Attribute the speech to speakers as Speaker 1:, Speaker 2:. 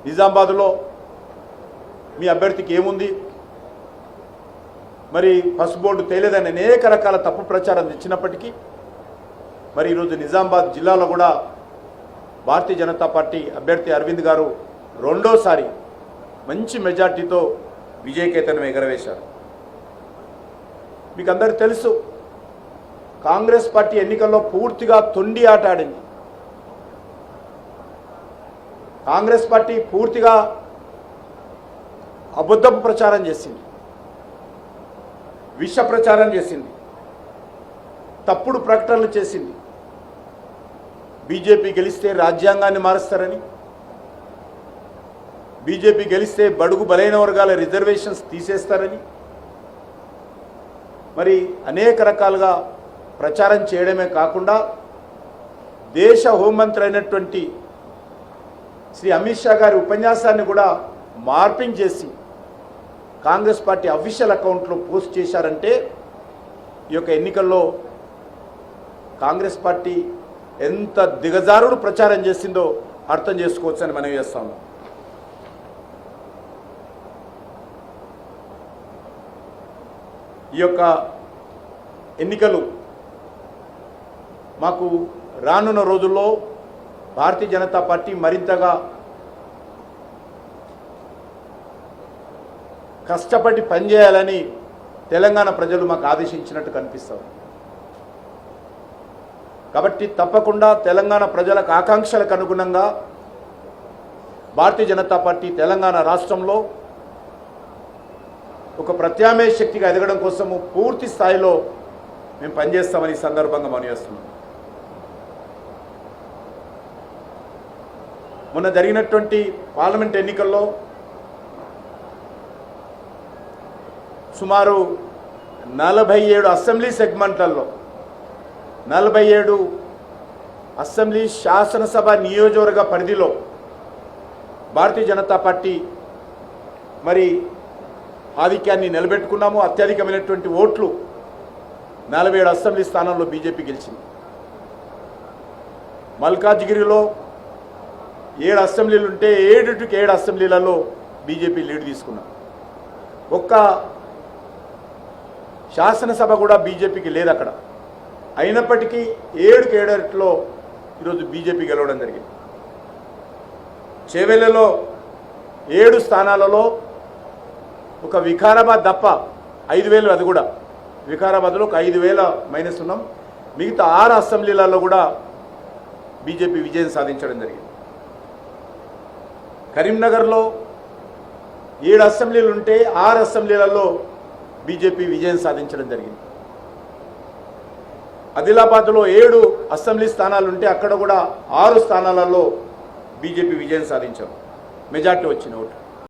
Speaker 1: నిజామాబాద్లో మీ అభ్యర్థికి ఏముంది, మరి పసుపు బోర్డు తేలేదని అనేక రకాల తప్పు ప్రచారం ఇచ్చినప్పటికీ మరి ఈరోజు నిజామాబాద్ జిల్లాలో కూడా భారతీయ జనతా పార్టీ అభ్యర్థి అరవింద్ గారు రెండోసారి మంచి మెజార్టీతో విజయకేతనం ఎగరవేశారు. మీకు అందరికీ తెలుసు, కాంగ్రెస్ పార్టీ ఎన్నికల్లో పూర్తిగా తొండి ఆట ఆడింది. కాంగ్రెస్ పార్టీ పూర్తిగా అబద్ధపు ప్రచారం చేసింది, విష ప్రచారం చేసింది, తప్పుడు ప్రకటనలు చేసింది. బీజేపీ గెలిస్తే రాజ్యాంగాన్ని మారుస్తారని, బీజేపీ గెలిస్తే బడుగు బలైన వర్గాల రిజర్వేషన్స్ తీసేస్తారని మరి అనేక రకాలుగా ప్రచారం చేయడమే కాకుండా దేశ హోంమంత్రి అయినటువంటి శ్రీ అమిత్ షా గారి ఉపన్యాసాన్ని కూడా మార్పింగ్ చేసి కాంగ్రెస్ పార్టీ అఫీషియల్ అకౌంట్లో పోస్ట్ చేశారంటే ఈ యొక్క ఎన్నికల్లో కాంగ్రెస్ పార్టీ ఎంత దిగజారుడు ప్రచారం చేసిందో అర్థం చేసుకోవచ్చని మనం చేస్తాము. ఈ యొక్క ఎన్నికలు మాకు రానున్న రోజుల్లో భారతీయ జనతా పార్టీ మరింతగా కష్టపడి పనిచేయాలని తెలంగాణ ప్రజలు మాకు ఆదేశించినట్టు కనిపిస్తారు. కాబట్టి తప్పకుండా తెలంగాణ ప్రజలకు ఆకాంక్షలకు అనుగుణంగా భారతీయ జనతా పార్టీ తెలంగాణ రాష్ట్రంలో ఒక ప్రత్యామ్నాయ శక్తిగా ఎదగడం కోసము పూర్తి స్థాయిలో మేము పనిచేస్తామని ఈ సందర్భంగా మనం చేస్తున్నాం. మొన్న జరిగినటువంటి పార్లమెంట్ ఎన్నికల్లో సుమారు 47 అసెంబ్లీ సెగ్మెంట్లలో 47 అసెంబ్లీ శాసనసభ నియోజకవర్గ పరిధిలో భారతీయ జనతా పార్టీ మరి ఆధిక్యాన్ని నిలబెట్టుకున్నాము. అత్యధికమైనటువంటి ఓట్లు 47 అసెంబ్లీ స్థానాల్లో బీజేపీ గెలిచింది. మల్కాజ్గిరిలో 7 అసెంబ్లీలు ఉంటే 7 అసెంబ్లీలలో బీజేపీ లీడ్ తీసుకున్నాం. ఒక్క శాసనసభ కూడా బీజేపీకి లేదు అక్కడ. అయినప్పటికీ 7 ఈరోజు బీజేపీ గెలవడం జరిగింది. చేవెళ్లలో 7 స్థానాలలో ఒక వికారాబాద్ తప్ప 5,000, అది కూడా వికారాబాద్లో ఒక 5,000 మైనస్ ఉన్నాం. మిగతా 6 అసెంబ్లీలలో కూడా బీజేపీ విజయం సాధించడం జరిగింది. కరీంనగర్లో 7 అసెంబ్లీలు ఉంటే 6 అసెంబ్లీలలో బీజేపీ విజయం సాధించడం జరిగింది. ఆదిలాబాద్లో 7 అసెంబ్లీ స్థానాలు ఉంటే అక్కడ కూడా 6 స్థానాలలో బీజేపీ విజయం సాధించారు, మెజార్టీ వచ్చిన ఓటు.